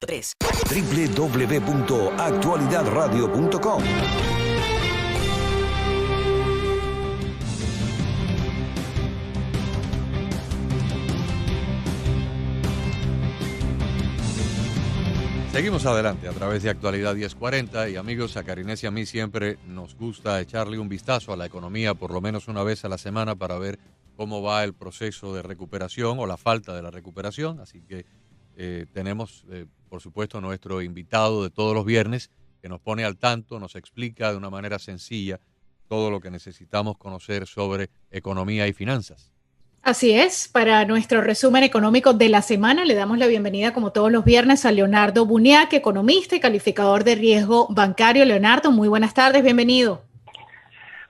3. www.actualidadradio.com. Seguimos adelante a través de Actualidad 1040 y amigos, a Karines y a mí siempre nos gusta echarle un vistazo a la economía por lo menos una vez a la semana para ver cómo va el proceso de recuperación o la falta de la recuperación, así que tenemos por supuesto nuestro invitado de todos los viernes que nos pone al tanto, nos explica de una manera sencilla todo lo que necesitamos conocer sobre economía y finanzas. Así es, para nuestro resumen económico de la semana le damos la bienvenida como todos los viernes a Leonardo Buniac, economista y calificador de riesgo bancario. Leonardo, muy buenas tardes, bienvenido.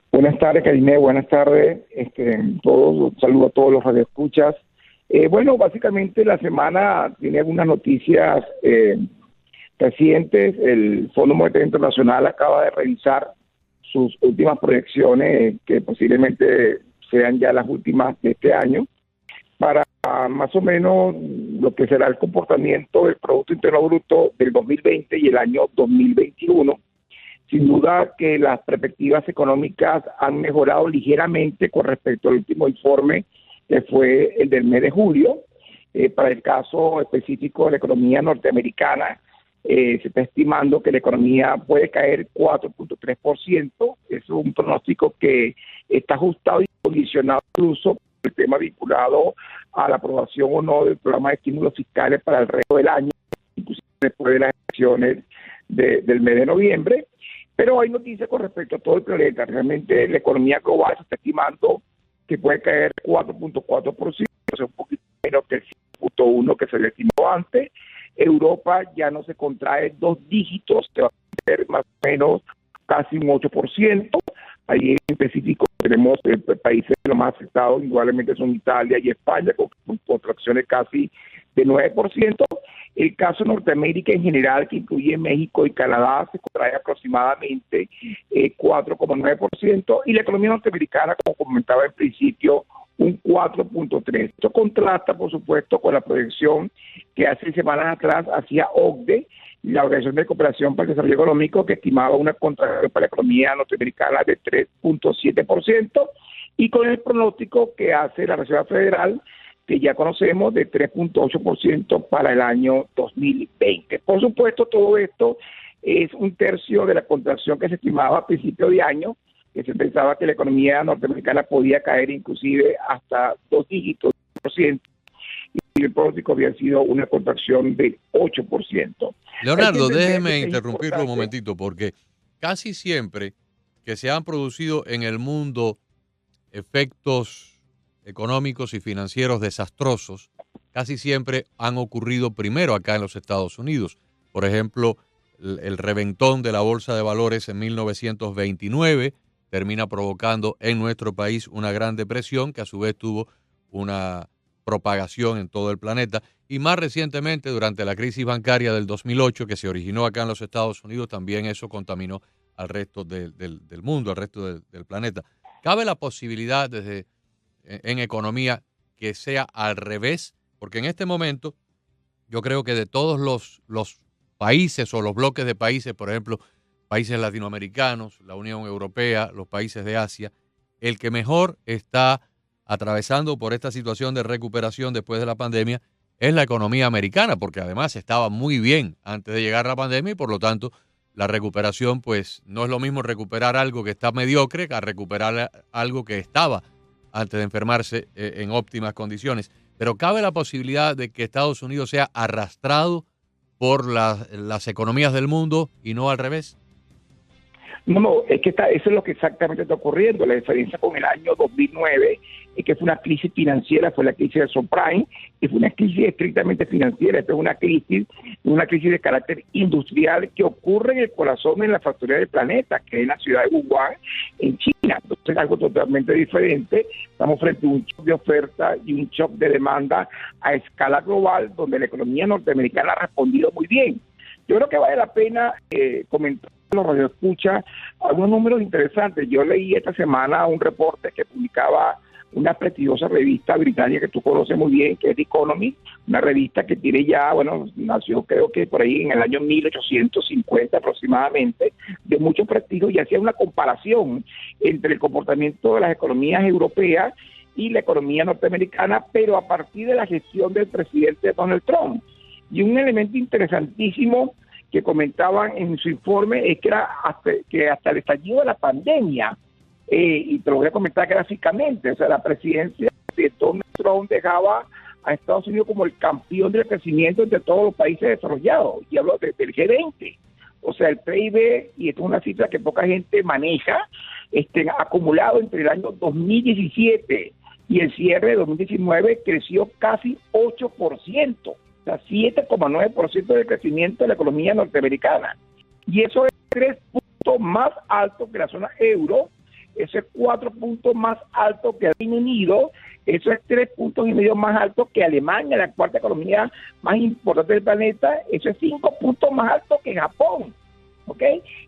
Buenas tardes, Karine, buenas tardes. Un saludo a todos los radioescuchas. Bueno, básicamente la semana tiene algunas noticias recientes. El Fondo Monetario Internacional acaba de revisar sus últimas proyecciones, que posiblemente sean ya las últimas de este año, para más o menos lo que será el comportamiento del Producto Interno Bruto del 2020 y el año 2021. Sin duda que las perspectivas económicas han mejorado ligeramente con respecto al último informe, que fue el del mes de julio. Para el caso específico de la economía norteamericana, se está estimando que la economía puede caer 4.3%. Es un pronóstico que está ajustado y condicionado incluso por el tema vinculado a la aprobación o no del programa de estímulos fiscales para el resto del año, inclusive después de las elecciones del mes de noviembre. Pero hay noticias con respecto a todo el planeta. Realmente la economía global se está estimando que puede caer 4.4%, o sea, un poquito menos que el 5.1% que se le estimó antes. Europa ya no se contrae dos dígitos, se va a caer más o menos casi un 8%. Ahí en específico tenemos países los más afectados, igualmente son Italia y España, con contracciones casi de 9%. El caso de Norteamérica en general, que incluye México y Canadá, se contrae aproximadamente 4,9%, y la economía norteamericana, como comentaba al principio, un 4.3%. Esto contrasta, por supuesto, con la proyección que hace semanas atrás hacía OCDE, la Organización de Cooperación para el Desarrollo Económico, que estimaba una contracción para la economía norteamericana de 3.7%, y con el pronóstico que hace la Reserva Federal, que ya conocemos, de 3.8% para el año 2020. Por supuesto, todo esto es un tercio de la contracción que se estimaba a principio de año, que se pensaba que la economía norteamericana podía caer inclusive hasta 2 dígitos por ciento, y el pronóstico había sido una contracción del 8%. Leonardo, déjeme interrumpirlo un momentito, porque casi siempre que se han producido en el mundo efectos económicos y financieros desastrosos, casi siempre han ocurrido primero acá en los Estados Unidos. Por ejemplo, el reventón de la Bolsa de Valores en 1929 termina provocando en nuestro país una gran depresión que a su vez tuvo una propagación en todo el planeta, y más recientemente durante la crisis bancaria del 2008 que se originó acá en los Estados Unidos, también eso contaminó al resto del mundo, al resto del planeta. ¿Cabe la posibilidad en economía que sea al revés? Porque en este momento yo creo que de todos los países o los bloques de países, por ejemplo, países latinoamericanos, la Unión Europea, los países de Asia, el que mejor está atravesando por esta situación de recuperación después de la pandemia es la economía americana, porque además estaba muy bien antes de llegar la pandemia y por lo tanto la recuperación, pues no es lo mismo recuperar algo que está mediocre que a recuperar algo que estaba antes de enfermarse en óptimas condiciones. Pero cabe la posibilidad de que Estados Unidos sea arrastrado por las economías del mundo y no al revés. No, es que eso es lo que exactamente está ocurriendo. La diferencia con el año 2009 es que fue una crisis financiera, fue la crisis del subprime, y fue una crisis estrictamente financiera. Esta es una crisis de carácter industrial que ocurre en el corazón de la factoría del planeta, que es la ciudad de Wuhan, en China. Entonces es algo totalmente diferente. Estamos frente a un shock de oferta y un shock de demanda a escala global, donde la economía norteamericana ha respondido muy bien. Yo creo que vale la pena comentar los radioescuchas algunos números interesantes. Yo leí esta semana un reporte que publicaba una prestigiosa revista británica que tú conoces muy bien, que es The Economist, una revista que tiene ya, bueno, nació creo que por ahí en el año 1850 aproximadamente, de mucho prestigio, y hacía una comparación entre el comportamiento de las economías europeas y la economía norteamericana, pero a partir de la gestión del presidente Donald Trump. Y un elemento interesantísimo que comentaban en su informe es que hasta el estallido de la pandemia, y te lo voy a comentar gráficamente, o sea, la presidencia de Donald Trump dejaba a Estados Unidos como el campeón del crecimiento entre todos los países desarrollados, y hablo del G20, o sea, el PIB, y esto es una cifra que poca gente maneja, acumulado entre el año 2017 y el cierre de 2019 creció casi 8%, o sea, 7,9% del crecimiento de la economía norteamericana, y eso es 3 puntos más alto que la zona euro. Eso es 4 puntos más alto que el Reino Unido, eso es 3,5 puntos más alto que Alemania, la cuarta economía más importante del planeta, eso es 5 puntos más alto que Japón, ¿ok?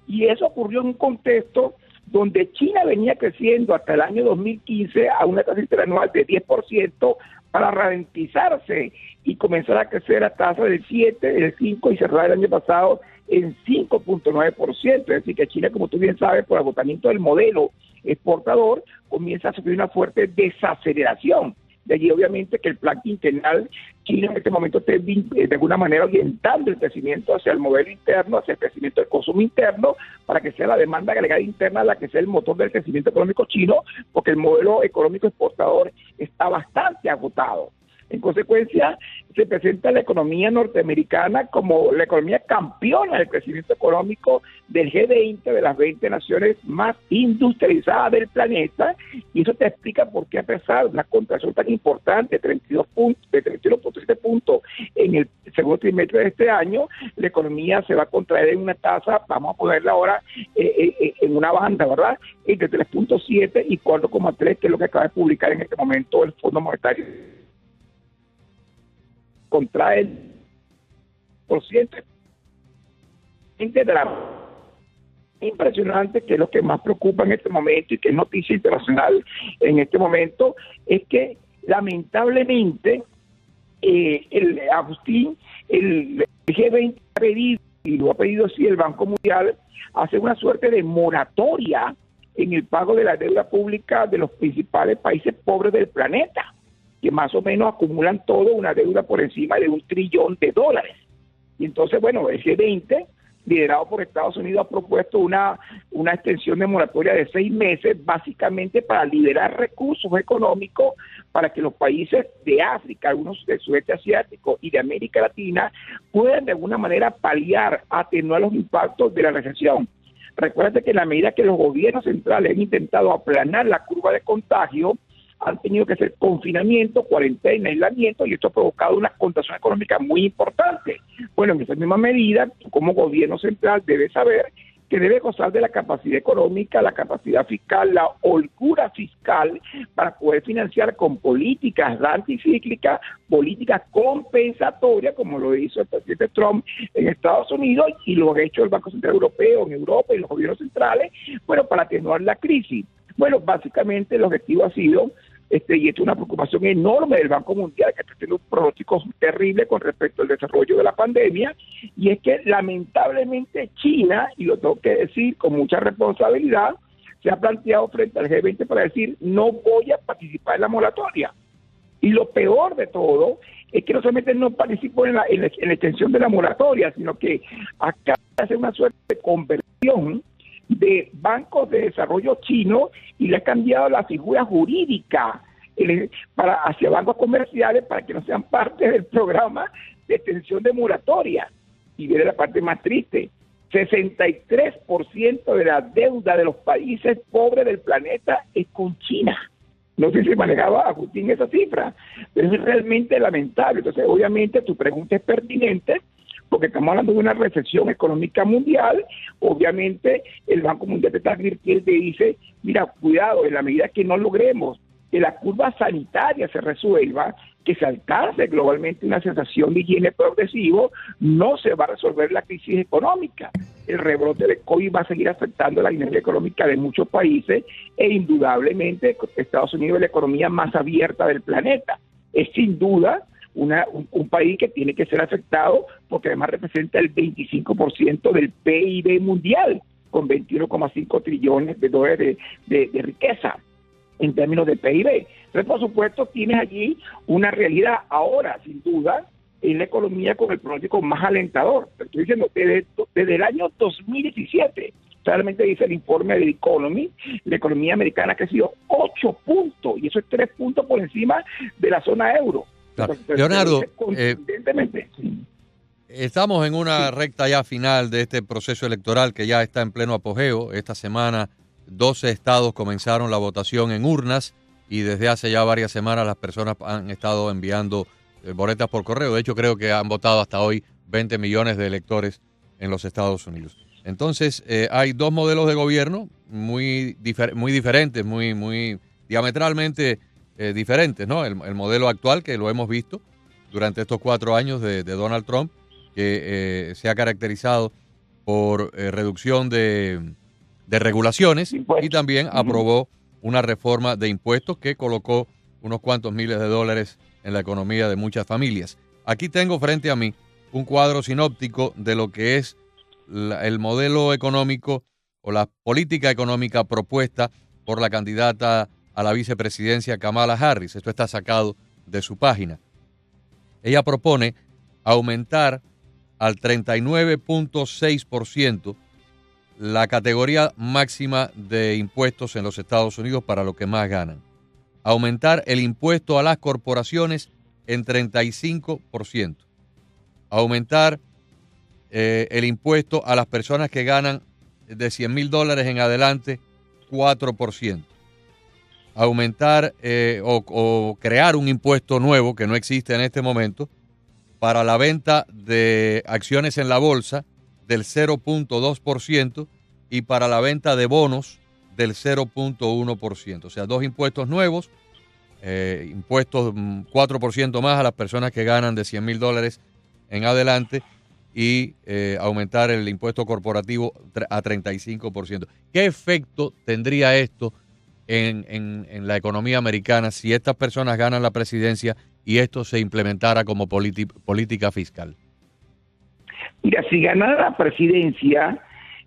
Y eso ocurrió en un contexto donde China venía creciendo hasta el año 2015 a una tasa interanual de 10% para ralentizarse y comenzar a crecer a tasa del 7, del 5 y cerrar el año pasado en 5,9%. Es decir, que China, como tú bien sabes, por agotamiento del modelo exportador, comienza a sufrir una fuerte desaceleración. De allí, obviamente, que el plan quinquenal chino en este momento esté de alguna manera orientando el crecimiento hacia el modelo interno, hacia el crecimiento del consumo interno, para que sea la demanda agregada interna la que sea el motor del crecimiento económico chino, porque el modelo económico exportador está bastante agotado. En consecuencia, se presenta la economía norteamericana como la economía campeona del crecimiento económico del G20, de las 20 naciones más industrializadas del planeta, y eso te explica por qué, a pesar de una contracción tan importante, de 32.7 puntos en el segundo trimestre de este año, la economía se va a contraer en una tasa, vamos a ponerla ahora en una banda, ¿verdad?, entre 3.7 y 4,3, que es lo que acaba de publicar en este momento el Fondo Monetario. Contrae el porciento impresionante, que es lo que más preocupa en este momento y que es noticia internacional en este momento, es que lamentablemente el G20 ha pedido, y lo ha pedido sí el Banco Mundial, hacer una suerte de moratoria en el pago de la deuda pública de los principales países pobres del planeta, que más o menos acumulan todo una deuda por encima de $1 trillón. Y entonces, bueno, el G20, liderado por Estados Unidos, ha propuesto una extensión de moratoria de 6 meses, básicamente para liberar recursos económicos para que los países de África, algunos del sudeste asiático y de América Latina, puedan de alguna manera paliar, atenuar los impactos de la recesión. Recuerda que en la medida que los gobiernos centrales han intentado aplanar la curva de contagio, han tenido que hacer confinamiento, cuarentena, aislamiento, y esto ha provocado una contracción económica muy importante. Bueno, en esa misma medida, tú como gobierno central debes saber que debe gozar de la capacidad económica, la capacidad fiscal, la holgura fiscal para poder financiar con políticas anticíclicas, políticas compensatorias, como lo hizo el presidente Trump en Estados Unidos y lo ha hecho el Banco Central Europeo en Europa y los gobiernos centrales, bueno, para atenuar la crisis. Bueno, básicamente el objetivo ha sido, y esto es una preocupación enorme del Banco Mundial, que está haciendo pronósticos terribles con respecto al desarrollo de la pandemia, y es que lamentablemente China, y lo tengo que decir con mucha responsabilidad, se ha planteado frente al G20 para decir, no voy a participar en la moratoria. Y lo peor de todo es que no solamente no participó en la extensión de la moratoria, sino que acá hace una suerte de conversión de bancos de desarrollo chino y le ha cambiado la figura jurídica hacia bancos comerciales para que no sean parte del programa de extensión de moratoria. Y viene la parte más triste: 63% de la deuda de los países pobres del planeta es con China. No sé si manejaba Agustín esa cifra, pero es realmente lamentable. Entonces, obviamente, tu pregunta es pertinente, porque estamos hablando de una recesión económica mundial. Obviamente el Banco Mundial te está advirtiendo y dice, mira, cuidado, en la medida que no logremos que la curva sanitaria se resuelva, que se alcance globalmente una sensación de higiene progresivo, no se va a resolver la crisis económica. el rebrote de COVID va a seguir afectando la dinámica económica de muchos países e indudablemente Estados Unidos es la economía más abierta del planeta. Es sin duda un país que tiene que ser afectado porque además representa el 25% del PIB mundial, con 21,5 trillones de dólares de riqueza en términos de PIB. Entonces, por supuesto, tienes allí una realidad. Ahora, sin duda, es la economía con el pronóstico más alentador. Te estoy diciendo, desde el año 2017, claramente dice el informe de Economy, la economía americana ha crecido 8 puntos, y eso es 3 puntos por encima de la zona euro. Claro. Entonces, Leonardo, sí. Estamos en una recta ya final de este proceso electoral que ya está en pleno apogeo. Esta semana 12 estados comenzaron la votación en urnas y desde hace ya varias semanas las personas han estado enviando boletas por correo. De hecho, creo que han votado hasta hoy 20 millones de electores en los Estados Unidos. Entonces, hay dos modelos de gobierno muy diferentes, muy diametralmente diferentes, ¿no? El modelo actual, que lo hemos visto durante estos 4 años de Donald Trump, que se ha caracterizado por reducción de regulaciones y también aprobó una reforma de impuestos que colocó unos cuantos miles de dólares en la economía de muchas familias. Aquí tengo frente a mí un cuadro sinóptico de lo que es el modelo económico o la política económica propuesta por la candidata a la vicepresidencia Kamala Harris. Esto está sacado de su página. Ella propone aumentar al 39.6% la categoría máxima de impuestos en los Estados Unidos para los que más ganan. Aumentar el impuesto a las corporaciones en 35%. Aumentar el impuesto a las personas que ganan de $100,000 en adelante, 4%. Aumentar o crear un impuesto nuevo que no existe en este momento para la venta de acciones en la bolsa del 0.2% y para la venta de bonos del 0.1%. O sea, 2 impuestos nuevos, impuestos 4% más a las personas que ganan de $100,000 en adelante y aumentar el impuesto corporativo a 35%. ¿Qué efecto tendría esto en la economía americana si estas personas ganan la presidencia y esto se implementara como política fiscal? Mira, si ganara la presidencia,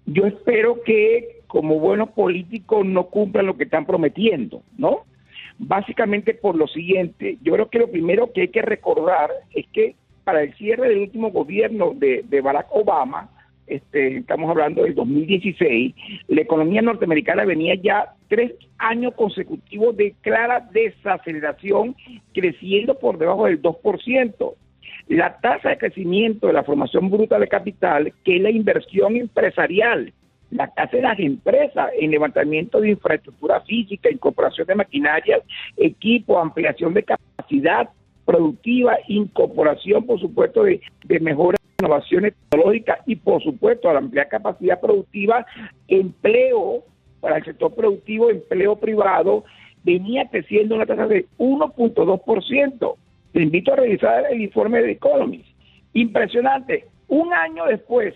yo espero que como buenos políticos no cumplan lo que están prometiendo, ¿no? Básicamente por lo siguiente, yo creo que lo primero que hay que recordar es que para el cierre del último gobierno de Barack Obama, estamos hablando del 2016, la economía norteamericana venía ya 3 años consecutivos de clara desaceleración, creciendo por debajo del 2%. La tasa de crecimiento de la formación bruta de capital, que es la inversión empresarial, la tasa de las empresas en levantamiento de infraestructura física, incorporación de maquinarias, equipo, ampliación de capacidad productiva, incorporación, por supuesto, de mejoras, innovaciones tecnológicas y, por supuesto, al ampliar capacidad productiva, empleo para el sector productivo, empleo privado, venía creciendo una tasa de 1.2%. Te invito a revisar el informe de Economist. Impresionante. Un año después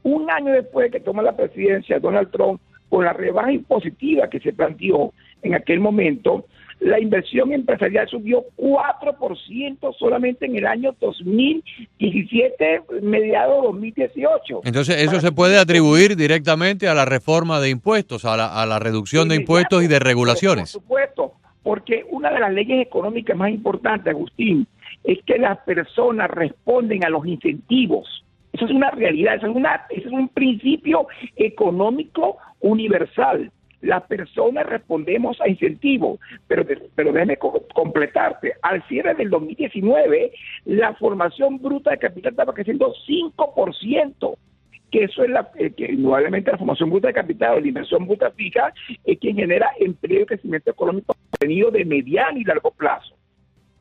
de que toma la presidencia Donald Trump, con la rebaja impositiva que se planteó en aquel momento, la inversión empresarial subió 4% solamente en el año 2017, mediados de 2018. Entonces, ¿eso se puede atribuir directamente a la reforma de impuestos, a la reducción de impuestos y de regulaciones? Por supuesto, porque una de las leyes económicas más importantes, Agustín, es que las personas responden a los incentivos. Eso es una realidad, eso es un principio económico universal. Las personas respondemos a incentivos, pero déjame completarte. Al cierre del 2019, la formación bruta de capital estaba creciendo 5%, que eso es que indudablemente la formación bruta de capital o la inversión bruta fija es quien genera empleo y crecimiento económico sostenido de mediano y largo plazo.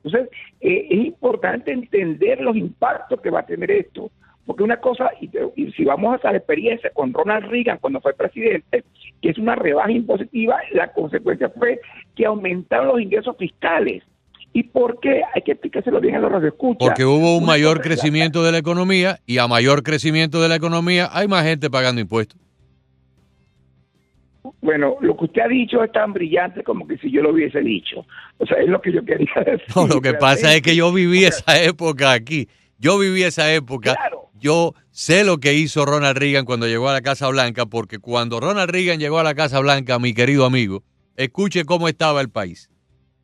Entonces, es importante entender los impactos que va a tener esto. Porque una cosa, y si vamos a la experiencia con Ronald Reagan cuando fue presidente, que es una rebaja impositiva, la consecuencia fue que aumentaron los ingresos fiscales. ¿Y por qué? Hay que explicárselo bien a los radioescuchas. Porque hubo un mayor crecimiento de la economía y a mayor crecimiento de la economía hay más gente pagando impuestos. Bueno, lo que usted ha dicho es tan brillante como que si yo lo hubiese dicho. O sea, es lo que yo quería decir. No, lo que pasa es que yo viví esa época aquí. Yo viví esa época. Claro. Yo sé lo que hizo Ronald Reagan cuando llegó a la Casa Blanca, porque cuando Ronald Reagan llegó a la Casa Blanca, mi querido amigo, escuche cómo estaba el país.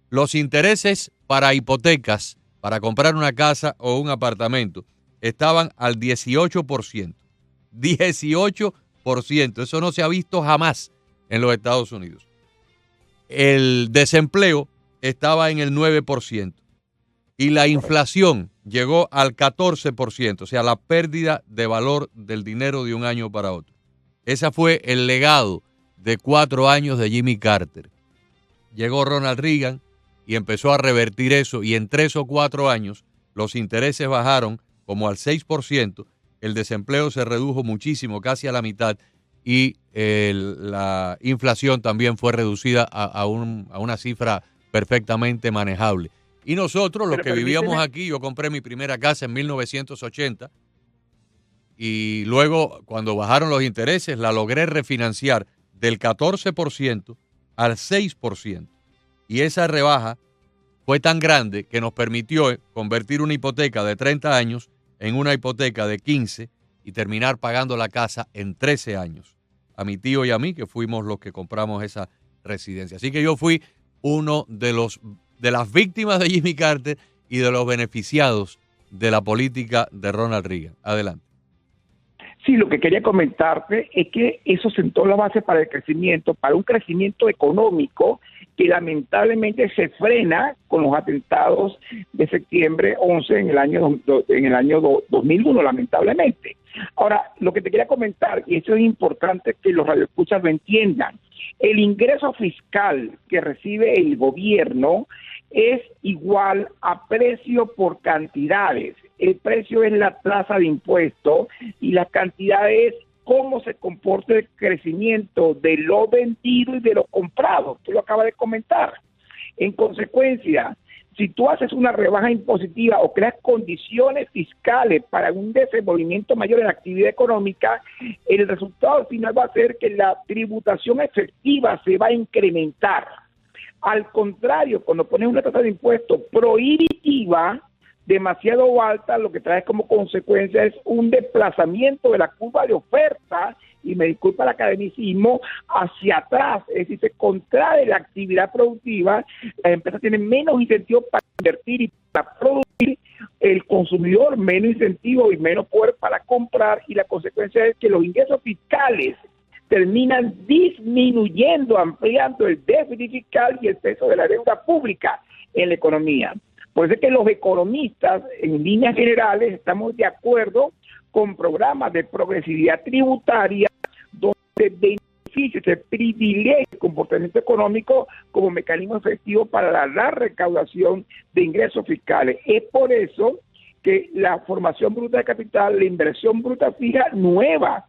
Los intereses para hipotecas, para comprar una casa o un apartamento, estaban al 18%. 18%. Eso no se ha visto jamás en los Estados Unidos. El desempleo estaba en el 9% y la inflación llegó al 14%, o sea, la pérdida de valor del dinero de un año para otro. Ese fue el legado de 4 años de Jimmy Carter. Llegó Ronald Reagan y empezó a revertir eso, y en 3 o 4 años los intereses bajaron como al 6%, el desempleo se redujo muchísimo, casi a la mitad, y la inflación también fue reducida a una cifra perfectamente manejable. Y nosotros, los que vivíamos aquí, yo compré mi primera casa en 1980 y luego, cuando bajaron los intereses, la logré refinanciar del 14% al 6%. Y esa rebaja fue tan grande que nos permitió convertir una hipoteca de 30 años en una hipoteca de 15 y terminar pagando la casa en 13 años. A mi tío y a mí, que fuimos los que compramos esa residencia. Así que yo fui uno de las víctimas de Jimmy Carter y de los beneficiados de la política de Ronald Reagan. Adelante. Sí, lo que quería comentarte es que eso sentó la base para el crecimiento, para un crecimiento económico que lamentablemente se frena con los atentados de septiembre 11 en el año 2001, lamentablemente. Ahora, lo que te quería comentar, y eso es importante que los radioescuchas lo entiendan, el ingreso fiscal que recibe el gobierno es igual a precio por cantidades. El precio es la tasa de impuesto y la cantidad es cómo se comporta el crecimiento de lo vendido y de lo comprado. Tú lo acabas de comentar. En consecuencia, si tú haces una rebaja impositiva o creas condiciones fiscales para un desenvolvimiento mayor en la actividad económica, el resultado final va a ser que la tributación efectiva se va a incrementar. Al contrario, cuando pones una tasa de impuesto prohibitiva, demasiado alta, lo que trae como consecuencia es un desplazamiento de la curva de oferta, y me disculpa el academicismo, hacia atrás, es decir, se contrae la actividad productiva, las empresas tienen menos incentivos para invertir y para producir, el consumidor menos incentivo y menos poder para comprar, y la consecuencia es que los ingresos fiscales terminan disminuyendo, ampliando el déficit fiscal y el peso de la deuda pública en la economía. Por eso es que los economistas, en líneas generales, estamos de acuerdo con programas de progresividad tributaria donde beneficia, se privilegia el comportamiento económico como mecanismo efectivo para la recaudación de ingresos fiscales. Es por eso que la formación bruta de capital, la inversión bruta fija nueva,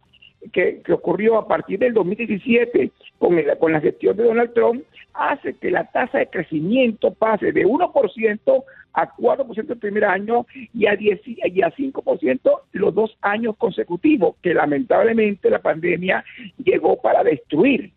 que ocurrió a partir del 2017 con la gestión de Donald Trump, hace que la tasa de crecimiento pase de 1% a 4% el primer año y a 5% los 2 años consecutivos, que lamentablemente la pandemia llegó para destruir,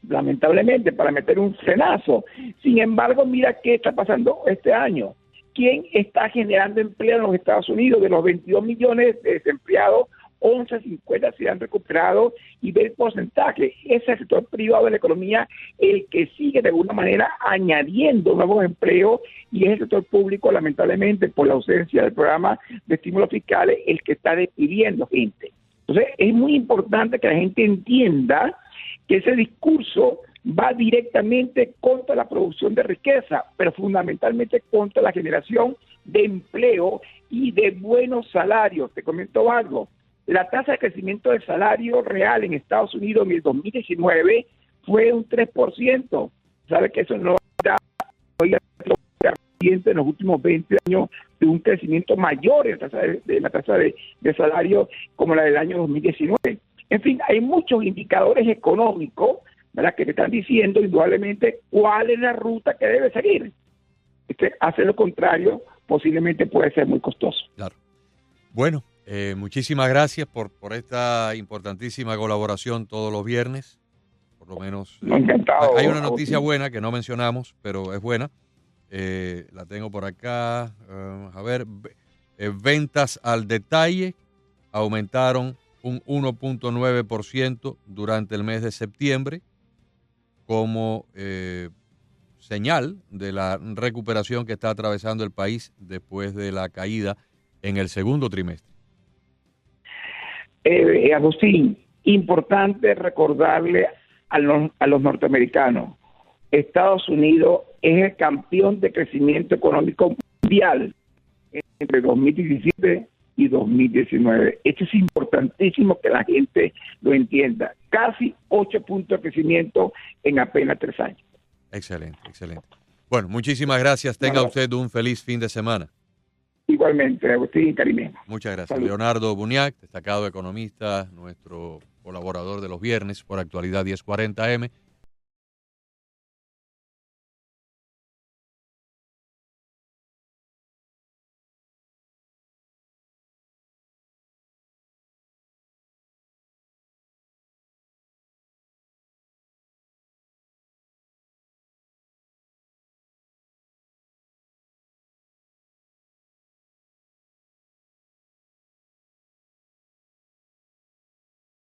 lamentablemente para meter un frenazo. Sin embargo, mira qué está pasando este año. ¿Quién está generando empleo en los Estados Unidos? De los 22 millones de desempleados, 11.50 se han recuperado, y ve el porcentaje. Es el sector privado de la economía el que sigue de alguna manera añadiendo nuevos empleos, y es el sector público, lamentablemente, por la ausencia del programa de estímulos fiscales, el que está despidiendo gente. Entonces, es muy importante que la gente entienda que ese discurso va directamente contra la producción de riqueza, pero fundamentalmente contra la generación de empleo y de buenos salarios. Te comento algo. La tasa de crecimiento del salario real en Estados Unidos en el 2019 fue un 3%. ¿Sabe que eso no era en los últimos 20 años de un crecimiento mayor en la tasa de salario como la del año 2019? En fin, hay muchos indicadores económicos, ¿verdad?, que te están diciendo indudablemente cuál es la ruta que debe seguir. hace lo contrario, posiblemente puede ser muy costoso. Claro. Bueno, muchísimas gracias por esta importantísima colaboración todos los viernes. Por lo menos Encantado. Hay una noticia buena que no mencionamos, pero es buena. La tengo por acá. A ver, ventas al detalle aumentaron un 1.9% durante el mes de septiembre como señal de la recuperación que está atravesando el país después de la caída en el segundo trimestre. Agustín, importante recordarle a los norteamericanos, Estados Unidos es el campeón de crecimiento económico mundial entre 2017 y 2019. Esto es importantísimo que la gente lo entienda. Casi 8 puntos de crecimiento en apenas 3 años. Excelente, excelente. Bueno, muchísimas gracias. Tenga usted un feliz fin de semana. Igualmente, Agustín, cariño. Muchas gracias. Salud. Leonardo Buniac, destacado economista, nuestro colaborador de los viernes por Actualidad 1040M.